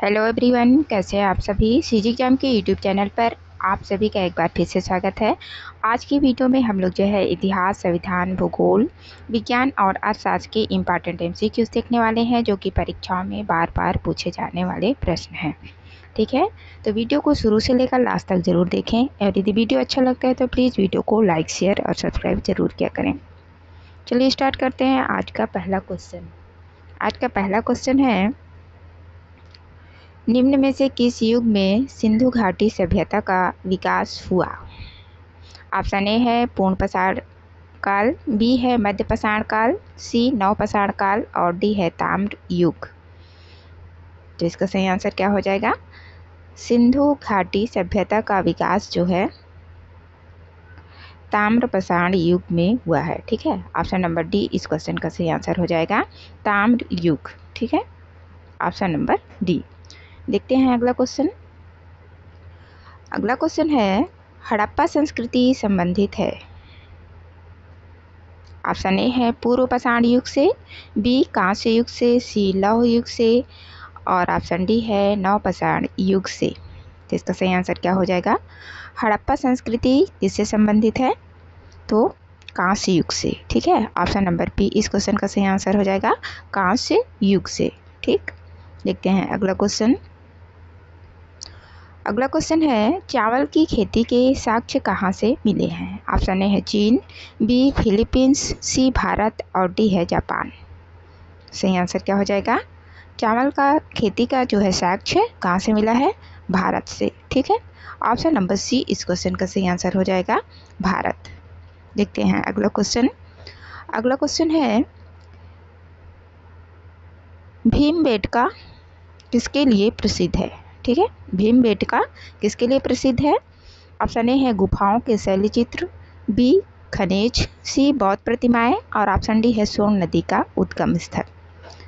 Hello everyone, कैसे हैं आप सभी। सीजी एग्जाम के यूट्यूब चैनल पर आप सभी का एक बार फिर से स्वागत है। आज की वीडियो में हम लोग जो है इतिहास, संविधान, भूगोल, विज्ञान और अर्थशास्त्र के इम्पॉर्टेंट एमसीक्यूज देखने वाले हैं, जो कि परीक्षाओं में बार बार पूछे जाने वाले प्रश्न हैं। ठीक है, तो वीडियो को शुरू से लेकर लास्ट तक ज़रूर देखें और यदि वीडियो अच्छा लगता है तो प्लीज़ वीडियो को लाइक, शेयर और सब्सक्राइब ज़रूर किया करें। चलिए स्टार्ट करते हैं आज का पहला क्वेश्चन। आज का पहला क्वेश्चन है, निम्न में से किस युग में सिंधु घाटी सभ्यता का विकास हुआ। ऑप्शन ए है पूर्ण पाषाण काल, बी है मध्य पाषाण काल, सी नव पाषाण काल और डी है ताम्र युग। तो इसका सही आंसर क्या हो जाएगा? सिंधु घाटी सभ्यता का विकास जो है ताम्र पाषाण युग में हुआ है। ठीक है, ऑप्शन नंबर डी इस क्वेश्चन का सही आंसर हो जाएगा, ताम्र युग। ठीक है, ऑप्शन नंबर डी। देखते हैं अगला क्वेश्चन। अगला क्वेश्चन है, हड़प्पा संस्कृति संबंधित है। ऑप्शन ए है पूर्व पाषाण युग से, बी कांस्य युग से, सी लौह युग से और ऑप्शन डी है नव पाषाण युग से। तो इसका सही आंसर क्या हो जाएगा? हड़प्पा संस्कृति किससे संबंधित है? तो कांस्य युग से। ठीक है, ऑप्शन नंबर बी इस क्वेश्चन का सही आंसर हो जाएगा, कांस्य युग से। ठीक, देखते हैं अगला क्वेश्चन। अगला क्वेश्चन है, चावल की खेती के साक्ष्य कहाँ से मिले हैं। ऑप्शन ए है चीन, बी फिलीपींस, सी भारत और डी है जापान। सही आंसर क्या हो जाएगा? चावल का खेती का जो है साक्ष्य कहाँ से मिला है? भारत से। ठीक है, ऑप्शन नंबर सी इस क्वेश्चन का सही आंसर हो जाएगा, भारत। देखते हैं अगला क्वेश्चन। अगला क्वेश्चन है, भीमबेटका किसके लिए प्रसिद्ध है। ठीक है, भीमबेटका किसके लिए प्रसिद्ध है? ऑप्शन ए है गुफाओं के शैली चित्र, बी खनिज, सी बौद्ध प्रतिमाएं और ऑप्शन डी है सोन नदी का उद्गम स्थल।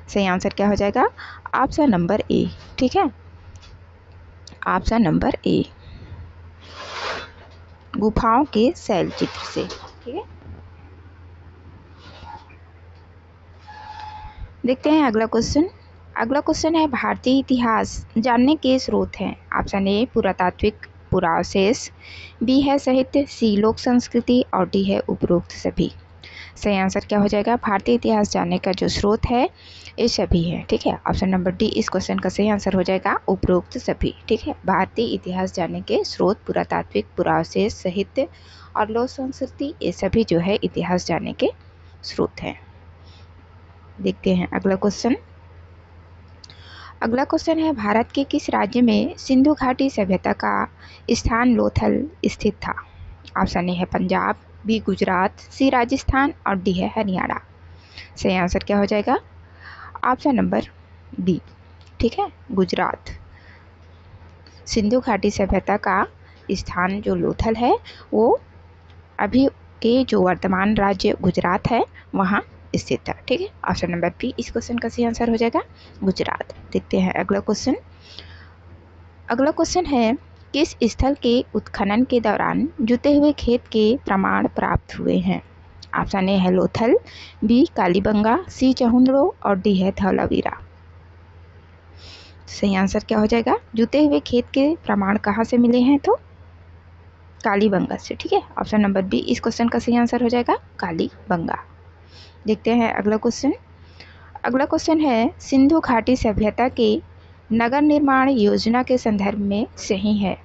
सही आंसर क्या हो जाएगा? Option number A. ठीक है, ऑप्शन नंबर ए, गुफाओं के शैल चित्र से। ठीक है, देखते हैं अगला क्वेश्चन। अगला क्वेश्चन है, भारतीय इतिहास जानने के स्रोत हैं। ऑप्शन ए पुरातात्विक पुरावशेष, बी है साहित्य, सी लोक संस्कृति और डी है उपरोक्त सभी। सही आंसर क्या हो जाएगा? भारतीय इतिहास जानने का जो स्रोत है ये सभी है। ठीक है, ऑप्शन नंबर डी इस क्वेश्चन का सही आंसर हो जाएगा, उपरोक्त सभी। ठीक है, भारतीय इतिहास जानने के स्रोत पुरातात्विक पुरावशेष, साहित्य और लोक संस्कृति, ये सभी जो है इतिहास जानने के स्रोत हैं। देखते हैं अगला क्वेश्चन। अगला क्वेश्चन है, भारत के किस राज्य में सिंधु घाटी सभ्यता का स्थान लोथल स्थित था। ऑप्शन ए है पंजाब, बी गुजरात, सी राजस्थान और डी है हरियाणा। सही आंसर क्या हो जाएगा? Option number D. ठीक है, गुजरात। सिंधु घाटी सभ्यता का स्थान जो लोथल है वो अभी के जो वर्तमान राज्य गुजरात है वहाँ स्थित था। ठीक है, ऑप्शन नंबर बी इस क्वेश्चन का सही आंसर हो जाएगा, गुजरात। देखते हैं अगला क्वेश्चन। अगला क्वेश्चन है, किस स्थल के उत्खनन के दौरान जुते हुए खेत के प्रमाण प्राप्त हुए हैं। ऑप्शन ए है लोथल, बी कालीबंगा, सी चहुंदड़ो और डी है धौलावीरा। सही आंसर क्या हो जाएगा? जुते हुए खेत के प्रमाण कहाँ से मिले हैं? तो कालीबंगा से। ठीक है, ऑप्शन नंबर बी इस क्वेश्चन का सही आंसर हो जाएगा, कालीबंगा। देखते हैं अगला क्वेश्चन। अगला क्वेश्चन है, सिंधु घाटी सभ्यता के नगर निर्माण योजना के संदर्भ में सही है।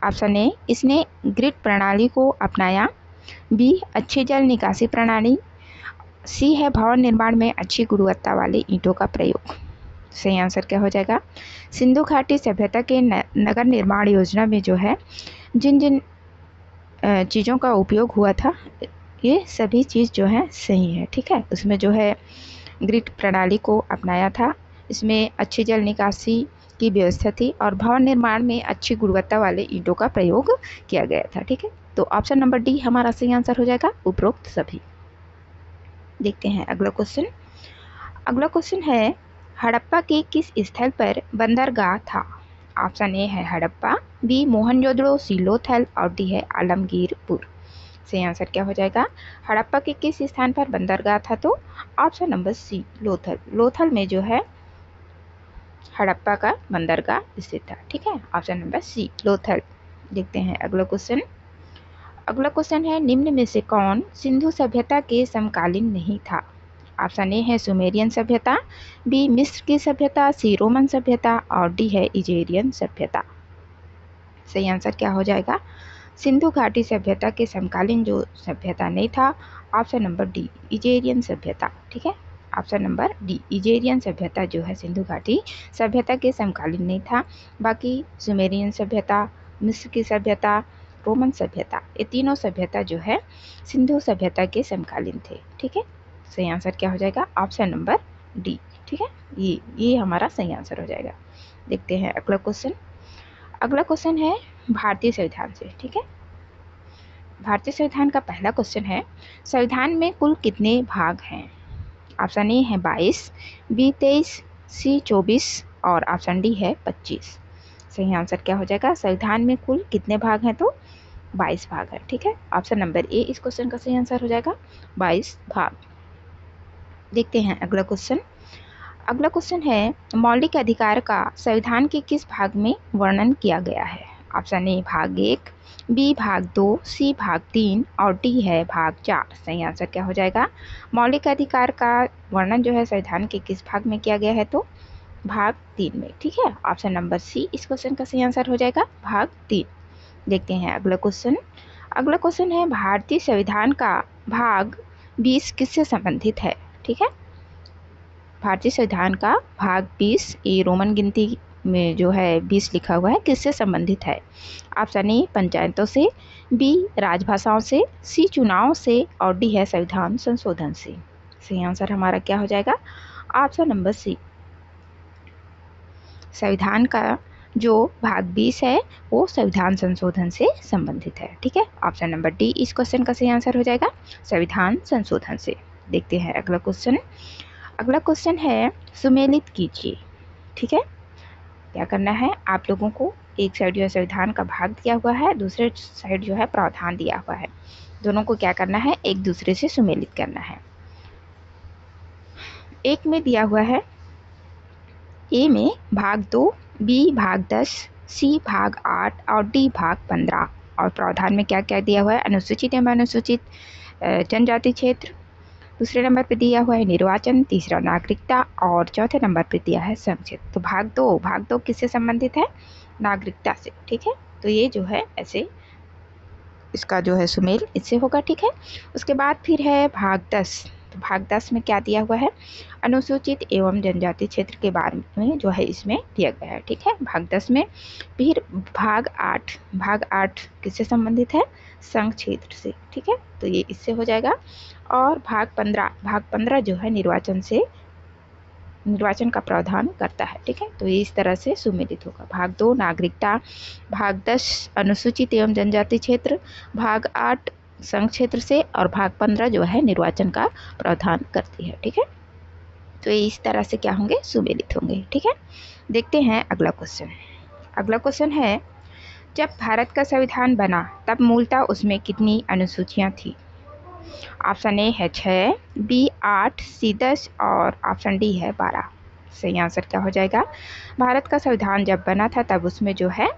ऑप्शन ए इसने ग्रिड प्रणाली को अपनाया, बी अच्छी जल निकासी प्रणाली, सी है भवन निर्माण में अच्छी गुणवत्ता वाले ईंटों का प्रयोग। सही आंसर क्या हो जाएगा? सिंधु घाटी सभ्यता के नगर निर्माण योजना में जो है जिन जिन चीज़ों का उपयोग हुआ था ये सभी चीज़ जो है सही है। ठीक है, उसमें जो है ग्रिड प्रणाली को अपनाया था, इसमें अच्छी जल निकासी की व्यवस्था थी और भवन निर्माण में अच्छी गुणवत्ता वाले ईंटों का प्रयोग किया गया था। ठीक है, तो ऑप्शन नंबर डी हमारा सही आंसर हो जाएगा, उपरोक्त सभी। देखते हैं अगला क्वेश्चन। अगला क्वेश्चन है, हड़प्पा के किस स्थल पर बंदरगाह था। ऑप्शन ए है हड़प्पा, बी मोहनजोदड़ो, सी लोथल और डी है आलमगीरपुर। सही आंसर क्या हो जाएगा? हड़प्पा के किस स्थान पर बंदरगाह था? तो option number C Lothal. Lothal में जो है हड़प्पा का बंदरगाह स्थित था। ठीक है, ऑप्शन नंबर सी लोथल। देखते हैं अगला क्वेश्चन। अगला क्वेश्चन है निम्न में से कौन सिंधु सभ्यता के समकालीन नहीं था? ऑप्शन ए है सुमेरियन सभ्यता, बी मिस्र की सभ्यता, सी रोमन सभ्यता और डी है इजेरियन सभ्यता। सही आंसर क्या हो जाएगा? सिंधु घाटी सभ्यता के समकालीन जो सभ्यता नहीं था, ऑप्शन नंबर डी इजेरियन सभ्यता। ठीक है, ऑप्शन नंबर डी इजेरियन सभ्यता जो है सिंधु घाटी सभ्यता के समकालीन नहीं था। बाकी सुमेरियन सभ्यता, मिस्र की सभ्यता, रोमन सभ्यता, ये तीनों सभ्यता जो है सिंधु सभ्यता के समकालीन थे। ठीक है, सही आंसर क्या हो जाएगा? Option number D. ठीक है, ये हमारा सही आंसर हो जाएगा। देखते हैं अगला क्वेश्चन। अगला क्वेश्चन है भारतीय संविधान से। ठीक है, भारतीय संविधान का पहला क्वेश्चन है संविधान में कुल कितने भाग हैं? ऑप्शन ए है 22, बी 23, सी 24 और ऑप्शन डी है 25। सही आंसर क्या हो जाएगा? संविधान में कुल कितने भाग हैं? तो 22 भाग है। ठीक है, ऑप्शन नंबर ए इस क्वेश्चन का सही आंसर हो जाएगा, 22 भाग। देखते हैं अगला क्वेश्चन। अगला क्वेश्चन है मौलिक अधिकार का संविधान के किस भाग में वर्णन किया गया है? ऑप्शन ए भाग 1, बी भाग 2, सी भाग 3 और डी है भाग 4। सही आंसर क्या हो जाएगा? मौलिक अधिकार का वर्णन जो है संविधान के किस भाग में किया गया है? तो भाग 3 में। ठीक है, ऑप्शन नंबर सी इस क्वेश्चन का सही आंसर हो जाएगा, भाग 3। देखते हैं अगला क्वेश्चन। अगला क्वेश्चन है भारतीय संविधान का भाग 20 किससे संबंधित है? ठीक है, भारतीय संविधान का भाग 20 ये रोमन गिनती में जो है 20 लिखा हुआ है, किससे संबंधित है? ऑप्शन ए पंचायतों से, बी राजभाषाओं से, सी चुनाव से और डी है संविधान संशोधन से। सही आंसर हमारा क्या हो जाएगा? Option number C. संविधान का जो भाग 20 है वो संविधान संशोधन से संबंधित है। ठीक है, ऑप्शन नंबर डी इस क्वेश्चन का सही आंसर हो जाएगा, संविधान संशोधन से। देखते हैं अगला क्वेश्चन। अगला क्वेश्चन है सुमेलित कीजिए। ठीक है, क्या करना है आप लोगों को? एक साइड जो है संविधान का भाग दिया हुआ है, दूसरे साइड जो है प्रावधान दिया हुआ है, दोनों को क्या करना है? एक दूसरे से सुमेलित करना है। एक में दिया हुआ है ए में भाग 2, बी भाग 10, सी भाग 8 और डी भाग 15। और प्रावधान में क्या क्या दिया हुआ है? अनुसूचित एवं अनुसूचित जनजाति क्षेत्र, दूसरे नंबर पे दिया हुआ है निर्वाचन, तीसरा नागरिकता और चौथे नंबर पे दिया है संक्षिप्त। तो भाग दो किससे संबंधित है? नागरिकता से। ठीक है, तो ये जो है ऐसे इसका जो है सुमेल इससे होगा। ठीक है, उसके बाद फिर है भाग 10। तो भाग 10 में क्या दिया हुआ है? अनुसूचित एवं जनजाति क्षेत्र के बारे में जो है इसमें दिया गया है। ठीक है, भाग 10 में। फिर भाग 8 किससे संबंधित है? संघ क्षेत्र से। ठीक है, तो ये इससे हो जाएगा। और भाग 15 जो है निर्वाचन का प्रावधान करता है। ठीक है, तो ये इस तरह से सुमेलित होगा। भाग 2 नागरिकता, भाग 10 अनुसूचित एवं जनजाति क्षेत्र, भाग 8 संघ क्षेत्र से और भाग 15 जो है निर्वाचन का प्रावधान करती है। ठीक है, तो ये इस तरह से क्या होंगे? सुमेलित होंगे। ठीक है, देखते हैं अगला क्वेश्चन। अगला क्वेश्चन है जब भारत का संविधान बना तब मूलतः उसमें कितनी अनुसूचियाँ थी? ऑप्शन ए है 6, बी 8, सी 10 और ऑप्शन डी है 12। सही आंसर क्या हो जाएगा? भारत का संविधान जब बना था तब उसमें जो है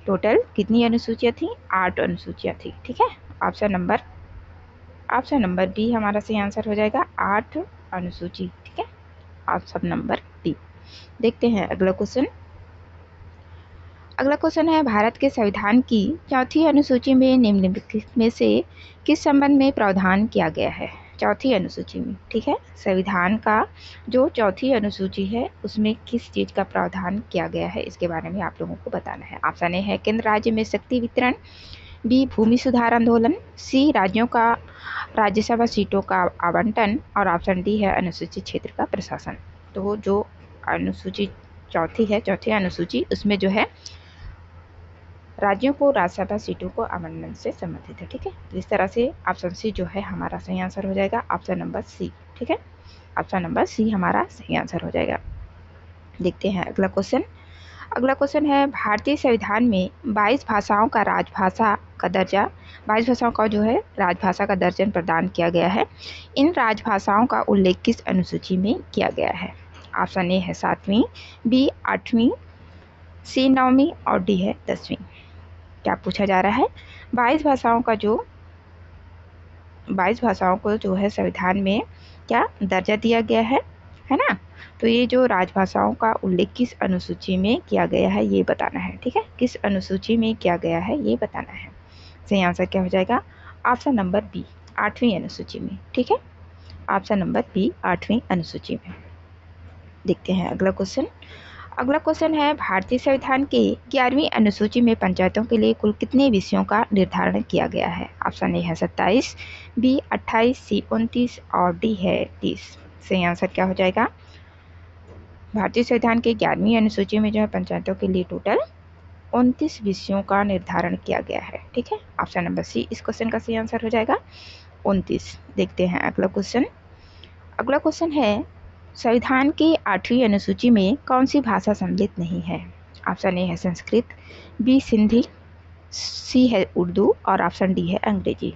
टोटल कितनी अनुसूचियाँ थी? 8 अनुसूचियाँ थी। ठीक है, ऑप्शन नंबर बी हमारा सही आंसर हो जाएगा, 8 अनुसूची। ठीक है, ऑप्शन नंबर बी। देखते हैं अगला क्वेश्चन। अगला क्वेश्चन है भारत के संविधान की चौथी अनुसूची में निम्नलिखित में से किस संबंध में प्रावधान किया गया है? चौथी अनुसूची में। ठीक है, संविधान का जो चौथी अनुसूची है उसमें किस चीज़ का प्रावधान किया गया है इसके बारे में आप लोगों को बताना है। ऑप्शन ए है केंद्र राज्य में शक्ति वितरण, बी भूमि सुधार आंदोलन, सी राज्यों का राज्यसभा सीटों का आवंटन और ऑप्शन डी है अनुसूचित क्षेत्र का प्रशासन। तो जो अनुसूची चौथी अनुसूची उसमें जो है राज्यों को राज्यसभा सीटों को आवंटन से संबंधित है। ठीक है, तो इस तरह से ऑप्शन सी जो है हमारा सही आंसर हो जाएगा, ऑप्शन नंबर सी। ठीक है, ऑप्शन नंबर सी हमारा सही आंसर हो जाएगा। देखते हैं अगला क्वेश्चन। अगला क्वेश्चन है भारतीय संविधान में 22 भाषाओं का राजभाषा का दर्जा 22 भाषाओं का जो है राजभाषा का दर्जन प्रदान किया गया है। इन राजभाषाओं का उल्लेख किस अनुसूची में किया गया है? ऑप्शन ए है 7वीं, बी 8वीं, सी 9वीं और डी है 10वीं। क्या पूछा जा रहा है? 22 भाषाओं को जो है संविधान में क्या दर्जा दिया गया है ना? तो ये जो राजभाषाओं का उल्लेख किस अनुसूची में किया गया है ये बताना है, ठीक है? किस अनुसूची में किया गया है ये बताना है। सही आंसर क्या हो जाएगा? ऑप्शन नंबर बी, 8वीं अनुसूची में, ठीक है? ऑप्शन नंबर बी, 8वीं अनुसूची में। देखते हैं अगला क्वेश्चन। अगला क्वेश्चन है, भारतीय संविधान के 11वीं अनुसूची में पंचायतों के लिए कुल कितने विषयों का निर्धारण किया गया है? ऑप्शन ए है 27, बी 28, सी 29 और डी है 30। सही आंसर क्या हो जाएगा? भारतीय संविधान के 11वीं अनुसूची में जो है पंचायतों के लिए टोटल 29 विषयों का निर्धारण किया गया है, ठीक है? ऑप्शन नंबर सी इस क्वेश्चन का सही आंसर हो जाएगा, 29। देखते हैं अगला क्वेश्चन। अगला क्वेश्चन है, संविधान की 8वीं अनुसूची में कौन सी भाषा सम्मिलित नहीं है? ऑप्शन ए है संस्कृत, बी सिंधी, सी है उर्दू और ऑप्शन डी है अंग्रेजी।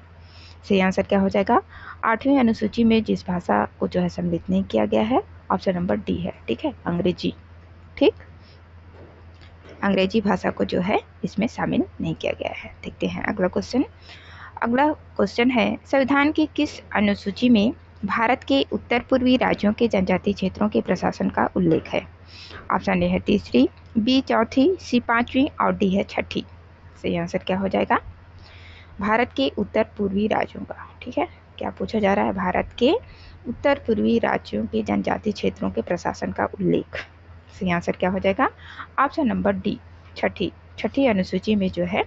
सही आंसर क्या हो जाएगा? 8वीं अनुसूची में जिस भाषा को जो है सम्मिलित नहीं किया गया है, ऑप्शन नंबर डी है, ठीक है? अंग्रेजी, ठीक? अंग्रेजी भाषा को जो है इसमें शामिल नहीं किया गया है। देखते हैं अगला क्वेश्चन। अगला क्वेश्चन है, संविधान की किस अनुसूची में भारत के उत्तर पूर्वी राज्यों के जनजातीय क्षेत्रों के प्रशासन का उल्लेख है? ऑप्शन ए है 3री, बी 4थी, सी 5वीं और डी है 6ठी। सही आंसर क्या हो जाएगा? भारत के उत्तर पूर्वी राज्यों का, ठीक है? क्या पूछा जा रहा है? भारत के उत्तर पूर्वी राज्यों के जनजातीय क्षेत्रों के प्रशासन का उल्लेख। सही आंसर क्या हो जाएगा? ऑप्शन नंबर डी, 6ठी अनुसूची में जो है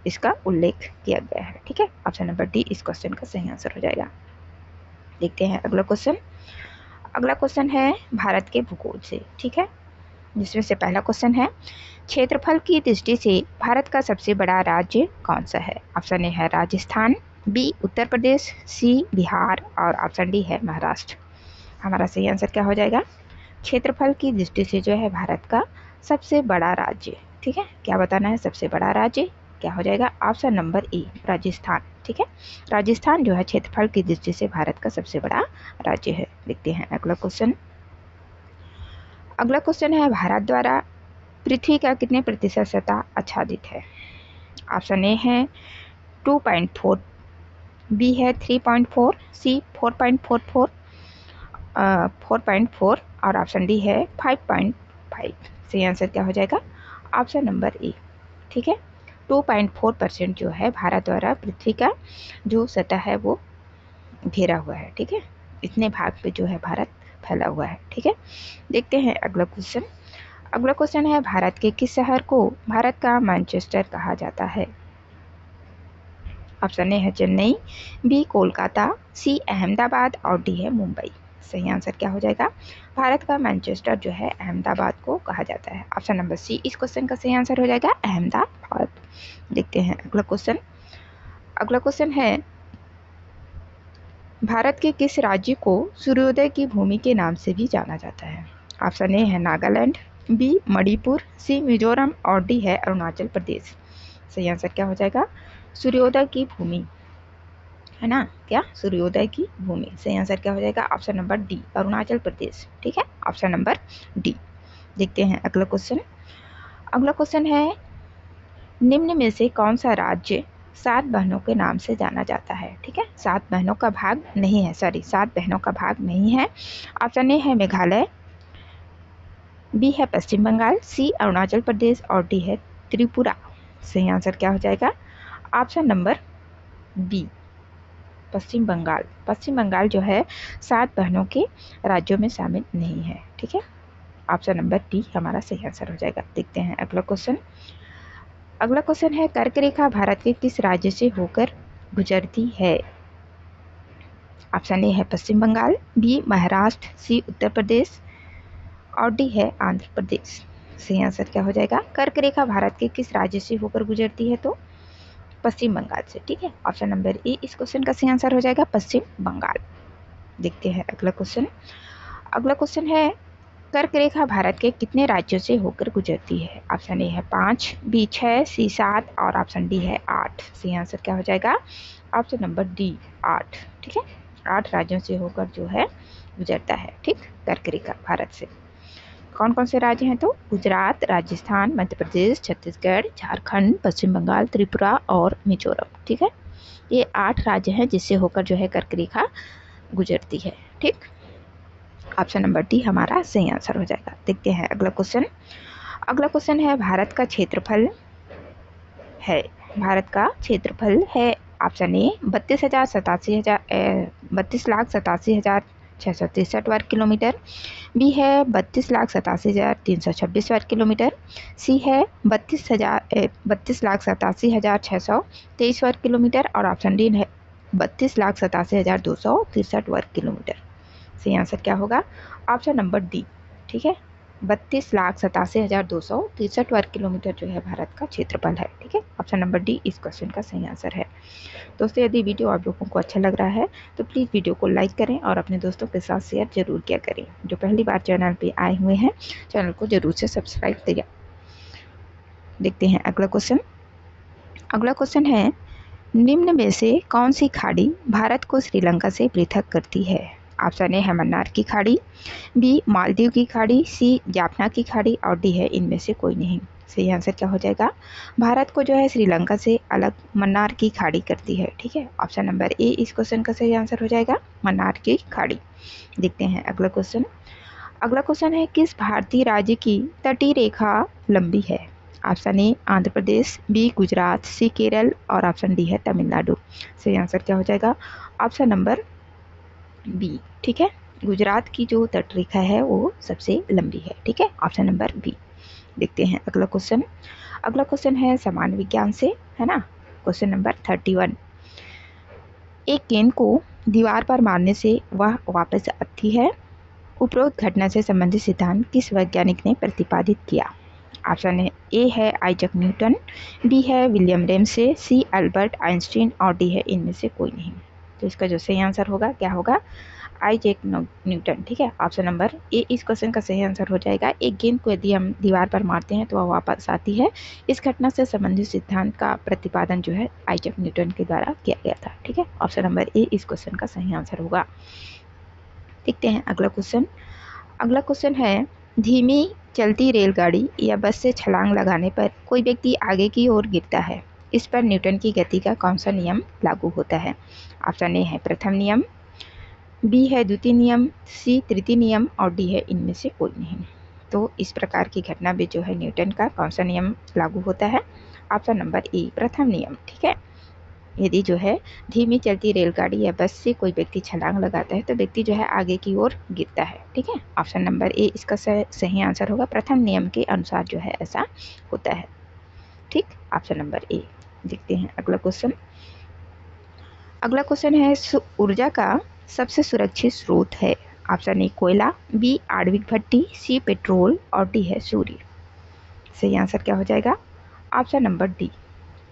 इसका उल्लेख किया गया है, ठीक है? ऑप्शन नंबर डी इस क्वेश्चन का सही आंसर हो जाएगा। देखते हैं अगला क्वेश्चन। अगला क्वेश्चन है भारत के भूगोल से, ठीक है? जिसमें से पहला क्वेश्चन है, क्षेत्रफल की दृष्टि से भारत का सबसे बड़ा राज्य कौन सा है? ऑप्शन ए है राजस्थान, बी उत्तर प्रदेश, सी बिहार और ऑप्शन डी है महाराष्ट्र। हमारा सही आंसर क्या हो जाएगा? क्षेत्रफल की दृष्टि से जो है भारत का सबसे बड़ा राज्य, ठीक है? क्या बताना है? सबसे बड़ा राज्य क्या हो जाएगा? ऑप्शन नंबर ए राजस्थान, ठीक है? राजस्थान जो है क्षेत्रफल की दृष्टि से भारत का सबसे बड़ा राज्य है। देखते हैं अगला क्वेश्चन। अगला क्वेश्चन है, भारत द्वारा पृथ्वी का कितने प्रतिशत सतह आच्छादित है? ऑप्शन ए है 2.4, बी है 3.4, सी 4.44, 4.4 और ऑप्शन डी है 5.5। सही आंसर क्या हो जाएगा? ऑप्शन नंबर ए, ठीक है? 2.4% जो है भारत द्वारा पृथ्वी का जो सतह है वो घेरा हुआ है, ठीक है? इतने भाग पे जो है भारत फैला हुआ है, ठीक है? देखते हैं अगला क्वेश्चन। अगला क्वेश्चन है, भारत के किस शहर को भारत का मैनचेस्टर कहा जाता है? ऑप्शन ए है चेन्नई, बी कोलकाता, सी अहमदाबाद और डी है मुंबई। सही आंसर क्या हो जाएगा? भारत का मैनचेस्टर जो है अहमदाबाद को कहा जाता है। ऑप्शन नंबर सी इस क्वेश्चन का सही आंसर हो जाएगा, अहमदाबाद। देखते हैं अगला क्वेश्चन। अगला क्वेश्चन है, भारत के किस राज्य को सूर्योदय की भूमि के नाम से भी जाना जाता है? ऑप्शन ए है नागालैंड, बी मणिपुर, सी मिजोरम और डी है अरुणाचल प्रदेश। सही आंसर क्या हो जाएगा? सूर्योदय की भूमि, है ना? क्या? सूर्योदय की भूमि। सही आंसर क्या हो जाएगा? Option number D Arunachal Pradesh, ठीक है? Option number D. देखते हैं अगला क्वेश्चन। अगला क्वेश्चन है, निम्न में से कौन सा राज्य 7 बहनों के नाम से जाना जाता है? ठीक है? 7 बहनों का भाग नहीं है, 7 बहनों का भाग नहीं है। ऑप्शन ए है मेघालय, बी है पश्चिम बंगाल, सी अरुणाचल प्रदेश और डी है त्रिपुरा। सही आंसर क्या हो जाएगा? ऑप्शन नंबर बी पश्चिम बंगाल। पश्चिम बंगाल जो है 7 बहनों के राज्यों में शामिल नहीं है, ठीक है? ऑप्शन नंबर डी हमारा सही आंसर हो जाएगा। देखते हैं अगला क्वेश्चन। अगला क्वेश्चन है, कर्क रेखा भारत के किस राज्य से होकर गुजरती है? ऑप्शन ए है पश्चिम बंगाल, बी महाराष्ट्र, सी उत्तर प्रदेश और डी है आंध्र प्रदेश। सही आंसर क्या हो जाएगा? कर्क रेखा भारत के किस राज्य से होकर गुजरती है? तो पश्चिम बंगाल से, ठीक है? ऑप्शन नंबर ए इस क्वेश्चन का सही आंसर हो जाएगा, पश्चिम बंगाल। देखते हैं अगला क्वेश्चन। अगला क्वेश्चन है, कर्क रेखा भारत के कितने राज्यों से होकर गुजरती है? ऑप्शन ए है 5, बी 6, सी 7 और ऑप्शन डी है 8। सही आंसर क्या हो जाएगा? ऑप्शन नंबर डी 8, ठीक है? 8 राज्यों से होकर जो है गुजरता है, ठीक? कर्क भारत से। कौन कौन से राज्य हैं? तो गुजरात, राजस्थान, मध्य प्रदेश, छत्तीसगढ़, झारखंड, पश्चिम बंगाल, त्रिपुरा और मिजोरम। ठीक है, ये 8 राज्य हैं जिससे होकर जो है कर्क रेखा गुजरती है। ठीक, ऑप्शन नंबर डी हमारा सही आंसर हो जाएगा। देखते हैं अगला क्वेश्चन। अगला क्वेश्चन है भारत का क्षेत्रफल है, भारत का क्षेत्रफल है ऑप्शन ए 32,87,663 वर्ग किलोमीटर, बी है 32,87,326 वर्ग किलोमीटर, सी है 32,87,623 वर्ग किलोमीटर और ऑप्शन डी है 32,87,263 वर्ग किलोमीटर। सही आंसर क्या होगा? Option number D. ठीक है, 32,87,263 वर्ग किलोमीटर जो है भारत का क्षेत्रफल है। ठीक है, ऑप्शन नंबर डी इस क्वेश्चन का सही आंसर है। दोस्तों, यदि वीडियो आप लोगों को अच्छा लग रहा है तो प्लीज़ वीडियो को लाइक करें और अपने दोस्तों के साथ शेयर जरूर किया करें। जो पहली बार चैनल पे आए हुए हैं चैनल को जरूर से सब्सक्राइब करिए। देखते हैं अगला क्वेश्चन। अगला क्वेश्चन है, निम्न में से कौन सी खाड़ी भारत को श्रीलंका से पृथक करती है? ऑप्शन ए है मन्नार की खाड़ी, बी मालदीव की खाड़ी, सी जाफना की खाड़ी और डी है इनमें से कोई नहीं। सही आंसर क्या हो जाएगा? भारत को जो है श्रीलंका से अलग मन्नार की खाड़ी करती है। ठीक है, ऑप्शन नंबर ए इस क्वेश्चन का सही आंसर हो जाएगा, मन्नार की खाड़ी। देखते हैं अगला क्वेश्चन। अगला क्वेश्चन है, किस भारतीय राज्य की तटीय रेखा लंबी है? Option A Andhra Pradesh, B Gujarat, C Kerala और ऑप्शन डी है तमिलनाडु। सही आंसर क्या हो जाएगा? Option number B. ठीक है, गुजरात की जो तटरेखा है वो सबसे लंबी है। ठीक है, ऑप्शन नंबर बी। देखते हैं अगला क्वेश्चन। अगला क्वेश्चन है सामान्य विज्ञान से, है ना। Question number 31। एक गेंद को दीवार पर मारने से वह वापस आती है, उपरोक्त घटना से संबंधित सिद्धांत किस वैज्ञानिक ने प्रतिपादित किया? ऑप्शन ए है आइजैक न्यूटन, बी है विलियम रेमसे, सी अल्बर्ट आइंस्टीन और डी है इनमें से कोई नहीं। तो इसका जो सही आंसर होगा क्या होगा? Isaac Newton. ठीक है, ऑप्शन नंबर ए इस क्वेश्चन का सही आंसर हो जाएगा। एक गेंद को यदि हम दीवार पर मारते हैं तो वह वापस आती है, इस घटना से संबंधित सिद्धांत का प्रतिपादन जो है आइजैक न्यूटन के द्वारा किया गया था। ठीक है, ऑप्शन नंबर ए इस क्वेश्चन का सही आंसर होगा। देखते हैं अगला क्वेश्चन। अगला क्वेश्चन है, धीमी चलती रेलगाड़ी या बस से छलांग लगाने पर कोई व्यक्ति आगे की ओर गिरता है, इस पर न्यूटन की गति का कौन सा नियम लागू होता है? ऑप्शन ए है प्रथम नियम, बी है द्वितीय नियम, सी तृतीय नियम और डी है इनमें से कोई नहीं। तो इस प्रकार की घटना में जो है न्यूटन का कौन सा नियम लागू होता है? ऑप्शन नंबर ए प्रथम नियम। ठीक है, यदि जो है धीमी चलती रेलगाड़ी या बस से कोई व्यक्ति छलांग लगाता है तो व्यक्ति जो है आगे की ओर गिरता है। ठीक है, ऑप्शन नंबर ए इसका सही आंसर होगा, प्रथम नियम के अनुसार जो है ऐसा होता है। ठीक, ऑप्शन नंबर ए। देखते हैं अगला क्वेश्चन। अगला क्वेश्चन है, ऊर्जा का सबसे सुरक्षित स्रोत है? ऑप्शन ए कोयला, बी आणविक भट्टी, सी पेट्रोल और डी है सूर्य। सही आंसर क्या हो जाएगा? Option number D.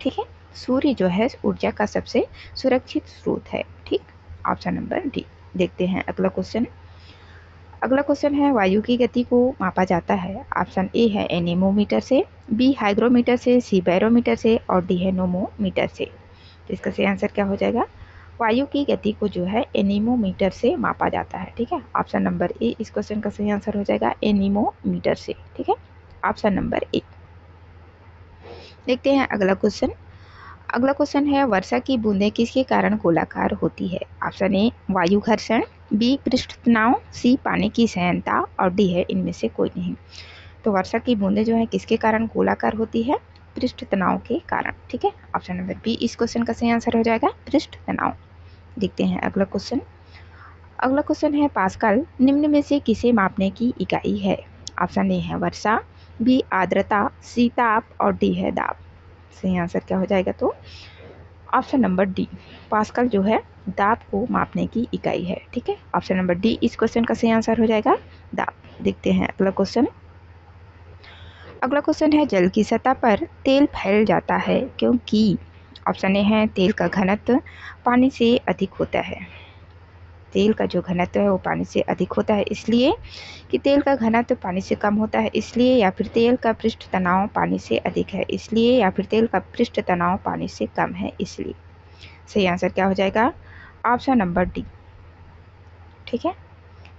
ठीक है, सूर्य जो है ऊर्जा का सबसे सुरक्षित स्रोत है। ठीक, ऑप्शन नंबर डी। देखते हैं अगला क्वेश्चन। अगला क्वेश्चन है, वायु की गति को मापा जाता है? ऑप्शन ए है एनेमोमीटर से, बी हाइग्रोमीटर से, सी बैरोमीटर से और डी है नोमोमीटर से। तो इसका सही आंसर क्या हो जाएगा? वायु की गति को जो है एनीमोमीटर से मापा जाता है। ठीक है, ऑप्शन नंबर ए इस क्वेश्चन का सही आंसर हो जाएगा, एनीमोमीटर से। ठीक है, ऑप्शन नंबर ए। देखते हैं अगला क्वेश्चन। अगला क्वेश्चन है, वर्षा की बूंदें किसके कारण गोलाकार होती है? ऑप्शन ए वायु घर्षण, बी पृष्ठ तनाव, सी पानी की सहायता और डी है इनमें से कोई नहीं। तो वर्षा की बूंदें जो है किसके कारण गोलाकार होती है? पृष्ठ तनाव के कारण। ठीक है, ऑप्शन नंबर बी इस क्वेश्चन का सही आंसर हो जाएगा, पृष्ठ तनाव। देखते हैं अगला क्वेश्चन। अगला क्वेश्चन है, पास्कल निम्न में से किसे मापने की इकाई है? ऑप्शन ए है वर्षा, बी आर्द्रता, सी ताप और डी है दाब। सही आंसर क्या हो जाएगा? तो ऑप्शन नंबर डी, पास्कल जो है दाब को मापने की इकाई है। ठीक है, ऑप्शन नंबर डी इस क्वेश्चन का सही आंसर हो जाएगा, दाब। देखते हैं अगला क्वेश्चन। अगला क्वेश्चन है, जल की सतह पर तेल फैल जाता है क्योंकि? ऑप्शन ए है तेल का घनत्व पानी से अधिक होता है, तेल का जो घनत्व है वो पानी से अधिक होता है इसलिए कि तेल का घनत्व पानी से कम होता है इसलिए, या फिर तेल का पृष्ठ तनाव पानी से अधिक है इसलिए, या फिर तेल का पृष्ठ तनाव पानी से कम है इसलिए। सही आंसर क्या हो जाएगा? Option number D. ठीक है,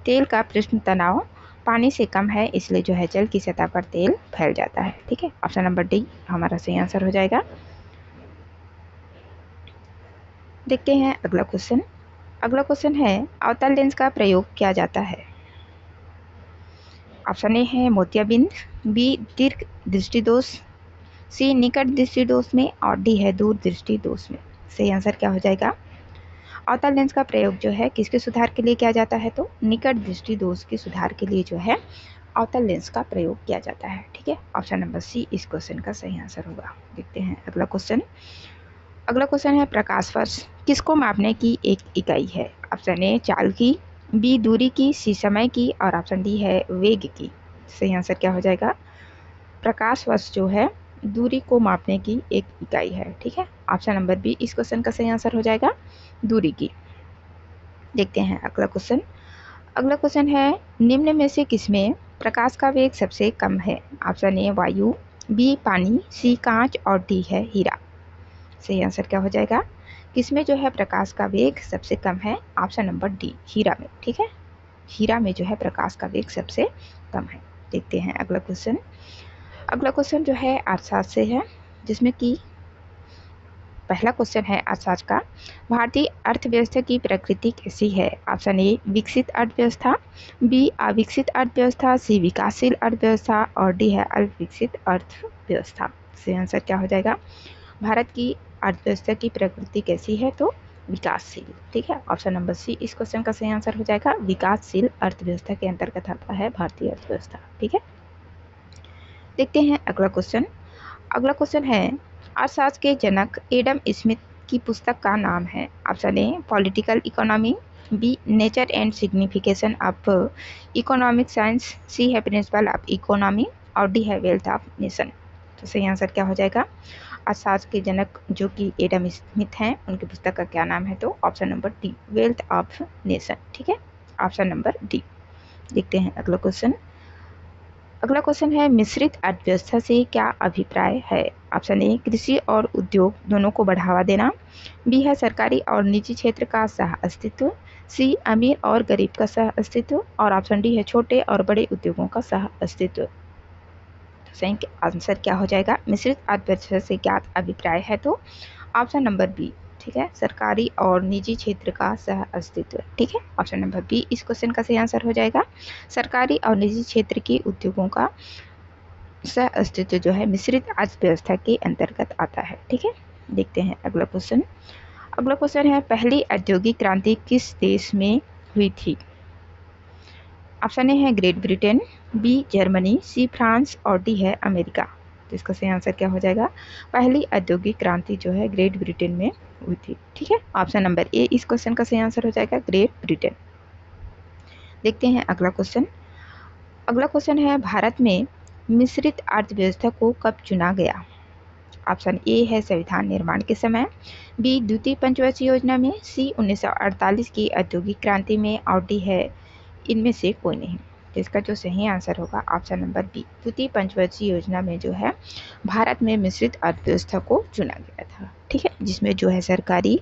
तेल का पृष्ठ तनाव पानी से कम है, इसलिए जो है जल की सतह पर तेल फैल जाता है। ठीक है, ऑप्शन नंबर डी हमारा सही आंसर हो जाएगा। देखते हैं अगला क्वेश्चन। अगला क्वेश्चन है अवतल लेंस का प्रयोग किया जाता है। ऑप्शन ए है मोतियाबिंद, बी दीर्घ दृष्टि दोष, सी निकट दृष्टि दोष में और डी है दूर दृष्टि दोष में। सही आंसर क्या हो जाएगा? अवतल लेंस का प्रयोग जो है किसके सुधार के लिए किया जाता है? तो निकट दृष्टि दोष के सुधार के लिए जो है अवतल लेंस का प्रयोग किया जाता है। ठीक है, ऑप्शन नंबर सी इस क्वेश्चन का सही आंसर होगा। देखते हैं अगला क्वेश्चन। अगला क्वेश्चन है प्रकाश वर्ष किसको मापने की एक इकाई है? ऑप्शन ए चाल की, बी दूरी की, सी समय की और ऑप्शन डी है वेग की। सही आंसर क्या हो जाएगा? प्रकाश वर्ष जो है दूरी को मापने की एक इकाई है। ठीक है, ऑप्शन नंबर बी इस क्वेश्चन का सही आंसर हो जाएगा, दूरी की। देखते हैं अगला क्वेश्चन। अगला क्वेश्चन है निम्न में से किसमें प्रकाश का वेग सबसे कम है? ऑप्शन ए वायु, बी पानी, सी कांच और डी है हीरा। सही आंसर क्या हो जाएगा? किसमें जो है प्रकाश का वेग सबसे कम है? ऑप्शन नंबर डी हीरा में। ठीक है, हीरा में जो है प्रकाश का वेग सबसे कम है। देखते हैं अगला क्वेश्चन। अगला क्वेश्चन जो है अर्थशास्त्र से है, जिसमें कि पहला क्वेश्चन है अर्थशास्त्र का, भारतीय अर्थव्यवस्था की प्रकृति कैसी है? ऑप्शन ए विकसित अर्थव्यवस्था, बी अविकसित अर्थव्यवस्था, सी विकासशील अर्थव्यवस्था और डी है अल्पविकसित अर्थव्यवस्था। सही आंसर क्या हो जाएगा? भारत की अर्थव्यवस्था की प्रकृति कैसी है? तो विकासशील। ठीक है, ऑप्शन नंबर सी इस क्वेश्चन का सही आंसर हो जाएगा, विकासशील अर्थव्यवस्था के अंतर्गत आता है भारतीय अर्थव्यवस्था। ठीक है, देखते हैं अगला क्वेश्चन। अगला क्वेश्चन है अर्थशास्त्र के जनक एडम स्मिथ की पुस्तक का नाम है? Option A political economy, B nature and signification of economic science, C है प्रिंसिपल ऑफ इकोनॉमी और डी है वेल्थ ऑफ नेशन। तो सही आंसर क्या हो जाएगा? अर्थशास्त्र के जनक जो कि एडम स्मिथ हैं, उनकी पुस्तक का क्या नाम है? तो option number D wealth of nation. ठीक है, ऑप्शन नंबर डी। देखते हैं अगला क्वेश्चन। अगला क्वेश्चन है मिश्रित अर्थव्यवस्था से क्या अभिप्राय है? ऑप्शन ए कृषि और उद्योग दोनों को बढ़ावा देना, बी है सरकारी और निजी क्षेत्र का सह अस्तित्व, सी अमीर और गरीब का सह अस्तित्व और ऑप्शन डी है छोटे और बड़े उद्योगों का सह अस्तित्व। तो सही आंसर क्या हो जाएगा? मिश्रित अर्थव्यवस्था से क्या अभिप्राय है? तो ऑप्शन नंबर बी। ठीक है, सरकारी और निजी क्षेत्र का सह अस्तित्व। ठीक है, ऑप्शन नंबर बी इस क्वेश्चन का सही आंसर हो जाएगा, सरकारी और निजी क्षेत्र के उद्योगों का सह अस्तित्व जो है मिश्रित अर्थव्यवस्था के अंतर्गत आता है। ठीक है, देखते हैं अगला क्वेश्चन। अगला क्वेश्चन है पहली औद्योगिक क्रांति किस देश में हुई थी? ऑप्शन ए है Great Britain, B Germany, C France और डी है अमेरिका। तो इसका सही आंसर क्या हो जाएगा? पहली औद्योगिक क्रांति जो है ग्रेट ब्रिटेन में हुई थी। ठीक है, ऑप्शन नंबर ए इस क्वेश्चन का सही आंसर हो जाएगा, ग्रेट ब्रिटेन। देखते हैं अगला क्वेश्चन। अगला क्वेश्चन है भारत में मिश्रित अर्थव्यवस्था को कब चुना गया? ऑप्शन ए है संविधान निर्माण के समय, बी द्वितीय पंचवर्षीय योजना में, सी 1948 की औद्योगिक क्रांति में और डी है इनमें से कोई नहीं। तो इसका जो सही आंसर होगा ऑप्शन नंबर बी द्वितीय पंचवर्षीय योजना में जो है भारत में मिश्रित अर्थव्यवस्था को चुना गया था। ठीक है, जिसमें जो है सरकारी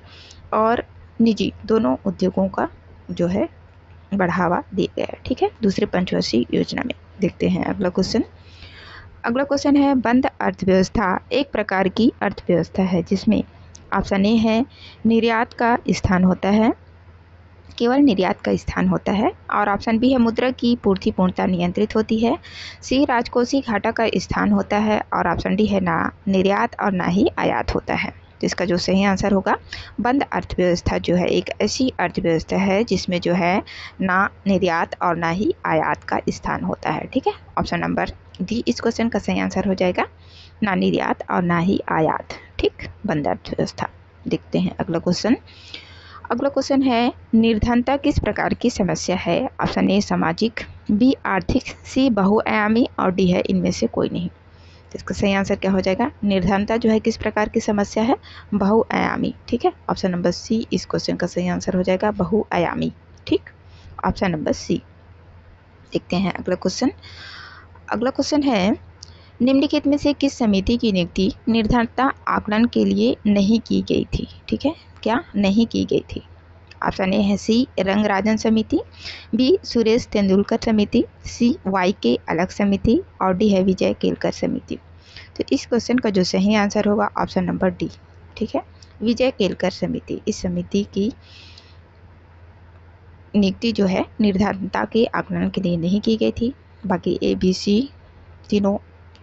और निजी दोनों उद्योगों का जो है बढ़ावा दिया गया है। ठीक है, दूसरे पंचवर्षीय योजना में। देखते हैं अगला क्वेश्चन। अगला क्वेश्चन है बंद अर्थव्यवस्था एक प्रकार की अर्थव्यवस्था है जिसमें ऑप्शन ए है निर्यात का स्थान होता है, केवल निर्यात का स्थान होता है और ऑप्शन बी है मुद्रा की पूर्ति पूर्णता नियंत्रित होती है, सी राजकोषीय घाटा का स्थान होता है और ऑप्शन डी है ना निर्यात और ना ही आयात होता है। तो इसका जो सही आंसर होगा बंद अर्थव्यवस्था जो है एक ऐसी अर्थव्यवस्था है जिसमें जो है ना निर्यात और ना ही आयात का स्थान होता है। ठीक है, ऑप्शन नंबर डी इस क्वेश्चन का सही आंसर हो जाएगा, ना निर्यात और ना ही आयात। ठीक, बंद अर्थव्यवस्था। देखते हैं अगला क्वेश्चन। अगला क्वेश्चन है निर्धनता किस प्रकार की समस्या है? ऑप्शन ए सामाजिक, बी आर्थिक, सी बहुआयामी और डी है इनमें से कोई नहीं। तो इसका सही आंसर क्या हो जाएगा? निर्धनता जो है किस प्रकार की समस्या है? बहुआयामी। ठीक है, ऑप्शन नंबर सी इस क्वेश्चन का सही आंसर हो जाएगा, बहुआयामी। ठीक, ऑप्शन नंबर सी। देखते हैं अगला क्वेश्चन। अगला क्वेश्चन है निम्नलिखित में से किस समिति की नियुक्ति निर्धनता आकलन के लिए नहीं की गई थी? ठीक है, क्या नहीं की गई थी? ऑप्शन ए है सी रंगराजन समिति, बी सुरेश तेंदुलकर समिति, सी वाई के अलग समिति और डी है विजय केलकर समिति। तो इस क्वेश्चन का जो सही आंसर होगा ऑप्शन नंबर डी। ठीक है, विजय केलकर समिति। इस समिति की नियुक्ति जो है निर्धनता के आकलन के लिए नहीं की गई थी, बाकी ए बी सी तीनों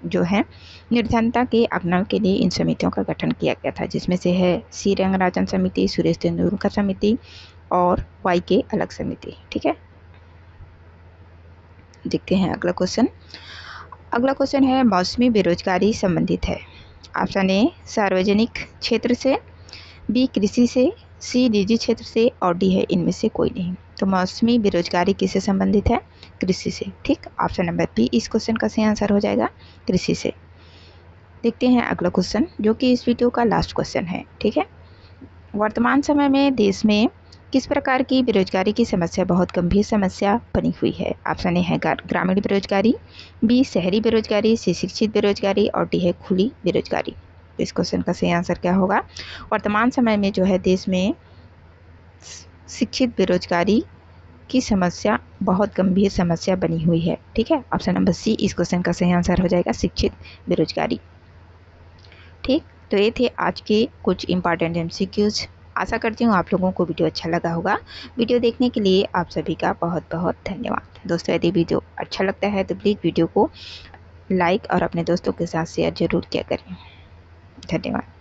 जो है निर्धनता के आकलन के लिए इन समितियों का गठन किया गया था, जिसमें से है सी रंगराजन समिति, सुरेश तेंदुलकर समिति और वाई के अलग समिति। ठीक है, देखते हैं अगला क्वेश्चन। अगला क्वेश्चन है मौसमी बेरोजगारी संबंधित है। ऑप्शन ए सार्वजनिक क्षेत्र से, बी कृषि से, सी निजी क्षेत्र से और डी है इनमें से कोई नहीं। तो मौसमी बेरोजगारी किससे संबंधित है? कृषि से। ठीक, ऑप्शन नंबर बी इस क्वेश्चन का सही आंसर हो जाएगा, कृषि से। देखते हैं अगला क्वेश्चन, जो कि इस वीडियो का लास्ट क्वेश्चन है। ठीक है, वर्तमान समय में देश में किस प्रकार की बेरोजगारी की समस्या बहुत गंभीर समस्या बनी हुई है? ऑप्शन ए है ग्रामीण बेरोजगारी, बी शहरी बेरोजगारी, सी शिक्षित बेरोजगारी और डी है खुली बेरोजगारी। इस क्वेश्चन का सही आंसर क्या होगा? वर्तमान समय में जो है देश में शिक्षित बेरोजगारी की समस्या बहुत गंभीर समस्या बनी हुई है। ठीक है, ऑप्शन नंबर सी इस क्वेश्चन का सही आंसर हो जाएगा, शिक्षित बेरोजगारी। ठीक, तो ये थे आज के कुछ इंपॉर्टेंट एमसीक्यूज। आशा करती हूँ आप लोगों को वीडियो अच्छा लगा होगा। वीडियो देखने के लिए आप सभी का बहुत बहुत धन्यवाद। दोस्तों, यदि वीडियो अच्छा लगता है तो प्लीज़ वीडियो को लाइक और अपने दोस्तों के साथ शेयर जरूर किया करें। धन्यवाद।